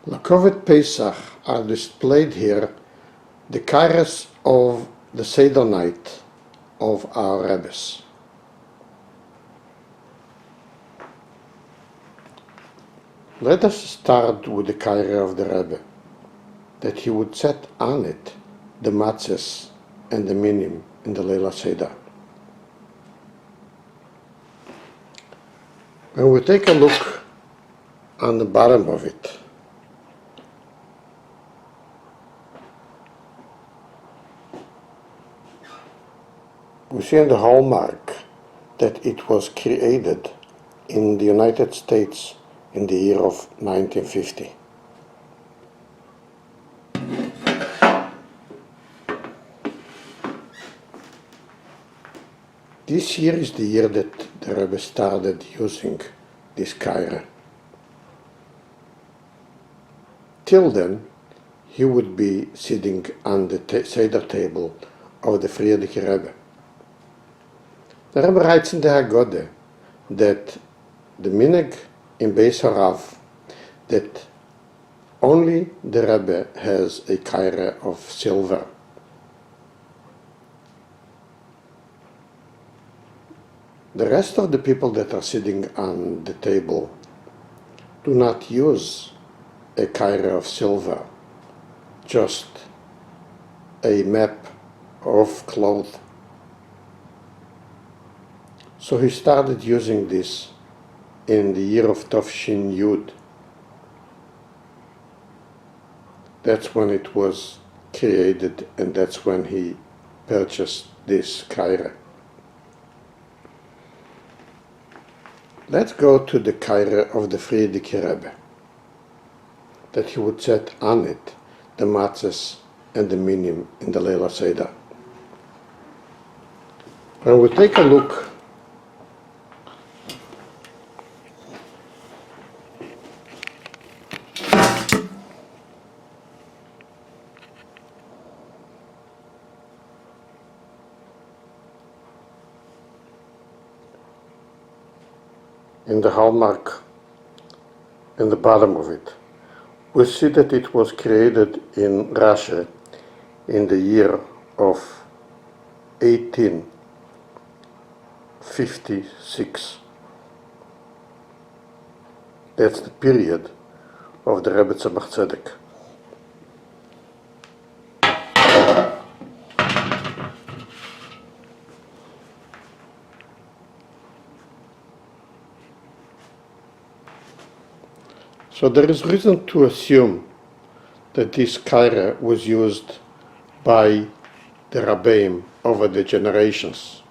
Lakovet Pesach are displayed here the kairos of the Seder night of our Rebbes. Let us start with the kaira of the Rebbe, that he would set on it the matzos and the minim in the Leila Seder. When we take a look on the bottom of it, we see in the hallmark that it was created in the United States in the year of 1950. This year is the year that the Rebbe started using this kaira. Till then, he would be sitting on the Seder table of the Friedrich Rebbe. The Rebbe writes in the Haggadah that the minhag in Beis Harav that only the Rebbe has a kaira of silver. The rest of the people that are sitting on the table do not use a kaira of silver, just a map of cloth. So he started using this in the year of Tafshin Yud. That's when it was created, and that's when he purchased this kaira. Let's go to the kaira of the Friedrich Rebbe, that he would set on it the matzos and the minim in the Leila Seder. When we take a look in the hallmark in the bottom of it, we see that it was created in Russia in the year of 1856. That's the period of the Rebbe Tzemach Tzedek. So there is reason to assume that this kaira was used by the Rabbeim over the generations.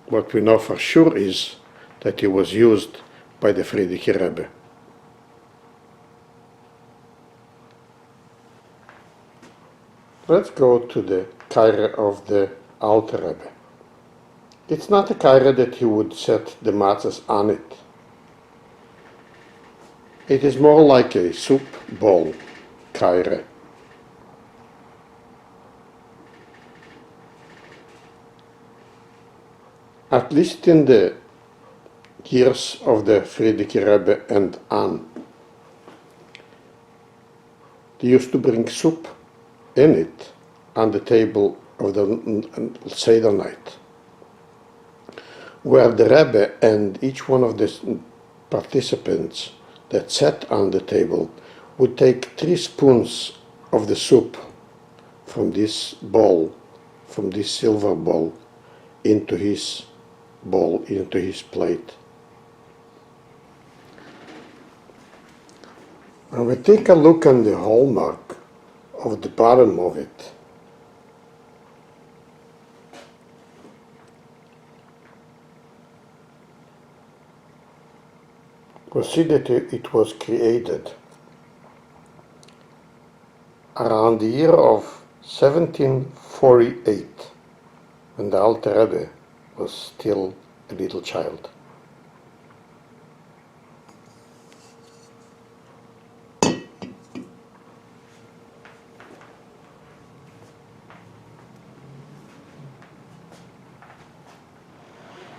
What we know for sure is that it was used by the Friedrich Rebbe. Let's go to the kaira of the Alter Rebbe. It's not a kaira that he would set the matzos on it. It is more like a soup bowl kaira. At least in the years of the Friedrich Rebbe and on, they used to bring soup in it on the table of the Seder night, where the Rebbe and each one of the participants that sat on the table would take 3 spoons of the soup from this bowl, from this silver bowl, into his bowl, into his plate. When we take a look on the hallmark of the bottom of it, we see that it was created around the year of 1748, when the Alter Rebbe was still a little child.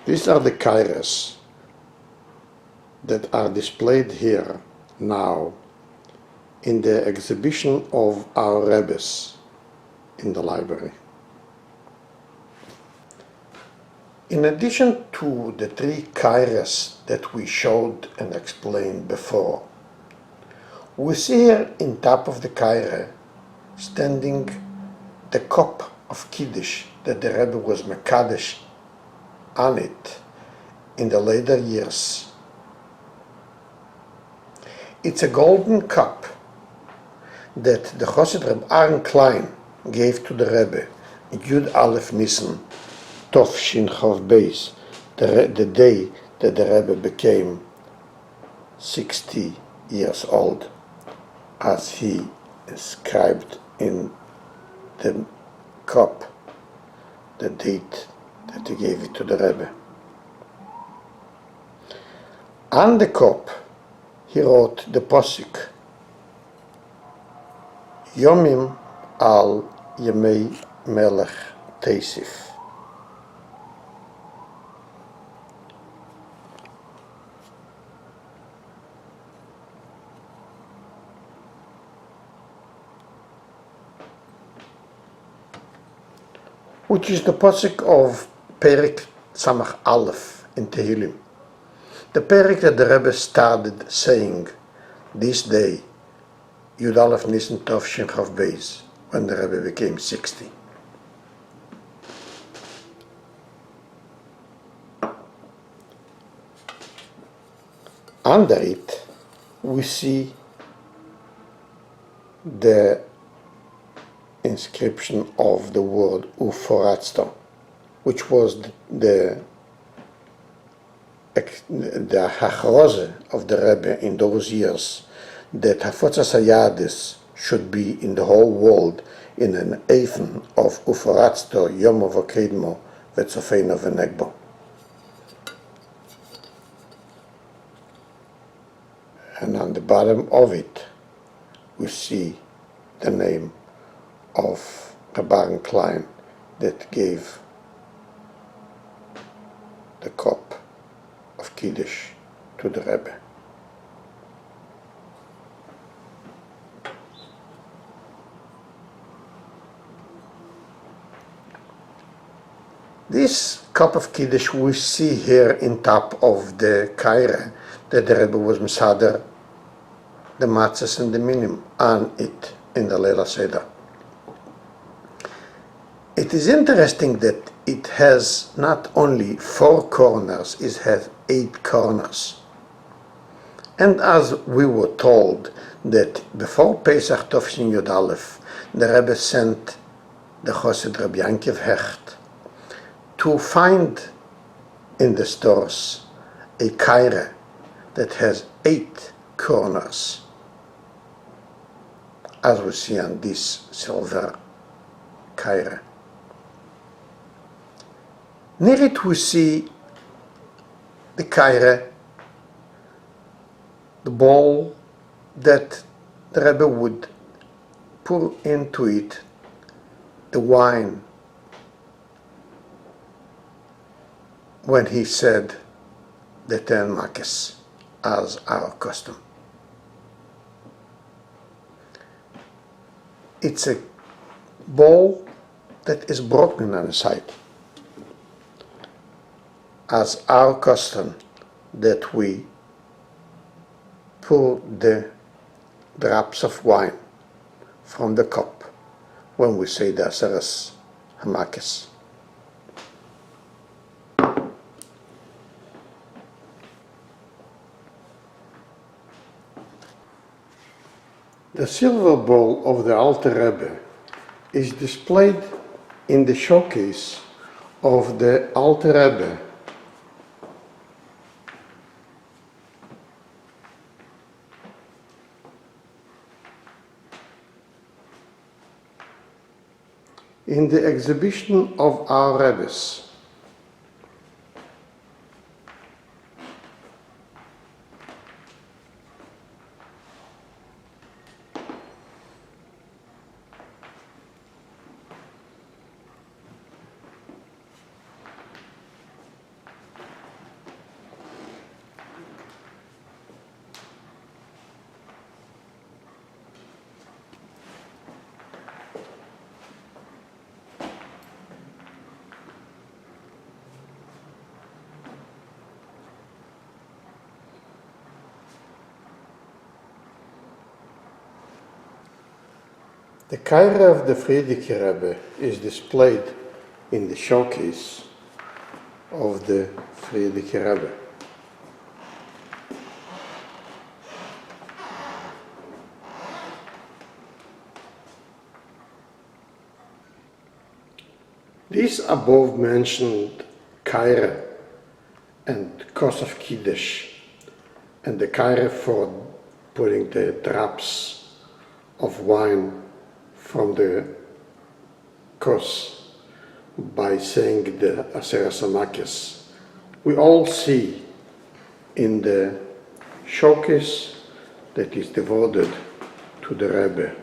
These are the kairos that are displayed here now in the exhibition of our Rebbes in the library. In addition to the three kaires that we showed and explained before, we see here in top of the kaire standing the cup of kidush that the Rebbe was mekadesh on it in the later years. It's a golden cup that the Chassid Reb Aaron Klein gave to the Rebbe in Yud Aleph Nisan Tov Shin Chav Beis, the day that the Rebbe became 60 years old, as he inscribed in the cup the date that he gave it to the Rebbe. On the cup he wrote the posuk Yomim al Yemei Melech Teisif. Which is the posuk of Perik Tzemach Aleph in Tehillim. The Perik that the Rebbe started saying this day, Yud Aleph Nisan Tov Shin Chav Beis, when the Rebbe became 60. Under it, we see the inscription of the word Uforatzto, which was the hachrose of the Rebbe in those years that Hafotzas Hayadis should be in the whole world in an eifon of Uforatzto Yomo V'Kedmo V'Tzofeino V'Negbo. And on the bottom of it we see the name of Reb Aaron Klein that gave the cup of Kiddush to the Rebbe. This cup of Kiddush we see here in top of the kaire that the Rebbe was mesader the matzos and the minim on it in the Leila Seder. It is interesting that it has not only 4 corners, it has 8 corners. And as we were told that before Pesach Tovshin Yud Aleph, the Rebbe sent the Chassid Rabbi Yaakov Haecht to find in the stores a kaire that has 8 corners, as we see on this silver kaire. Near it we see the kaire, the bowl that the Rebbe would pour into it the wine when he said the 10 makes as our custom. It's a bowl that is broken on the side, as our custom that we pour the drops of wine from the cup when we say the Aseres Hamakes. The silver bowl of the Alter Rebbe is displayed in the showcase of the Alter Rebbe in the exhibition of our Rebbes. The kaira of the Frierdiker Rebbe is displayed in the showcase of the Frierdiker Rebbe. These above mentioned kaira and kos of kidush and the kaira for putting the drops of wine from the kos by saying the aserasamakis, we all see in the showcase that is devoted to the Rebbe.